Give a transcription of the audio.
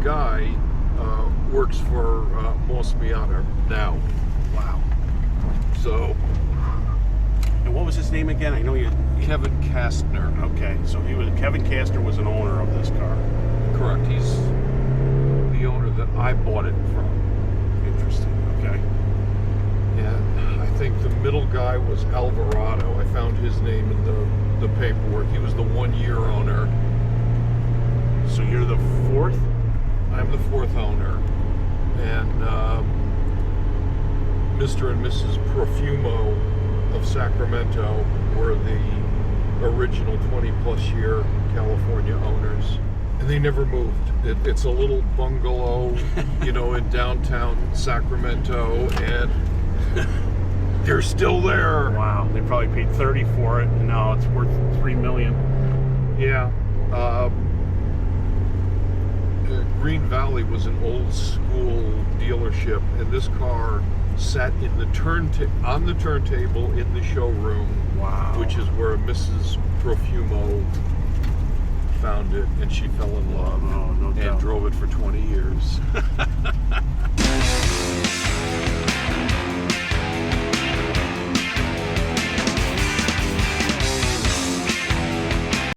guy works for Mazda Miata now. Wow. So, and what was his name again? I know you. Kevin Kastner. Okay, so Kevin Kastner was an owner of this car. Correct. He's the owner that I bought it from. Interesting. Okay. And I think the middle guy was Alvarado. I found his name in the paperwork. He was the 1-year owner. So you're the fourth? I'm the fourth owner. And Mr. and Mrs. Profumo of Sacramento were the original 20-plus year California owners. And they never moved. It's a little bungalow, in downtown Sacramento, and they're still there. Wow, they probably paid $30 for it, and now it's worth $3 million. Yeah. Green Valley was an old school dealership, and this car sat in the on the turntable in the showroom. Wow. Which is where Mrs. Profumo found it, and she fell in love no doubt. and drove it for 20 years.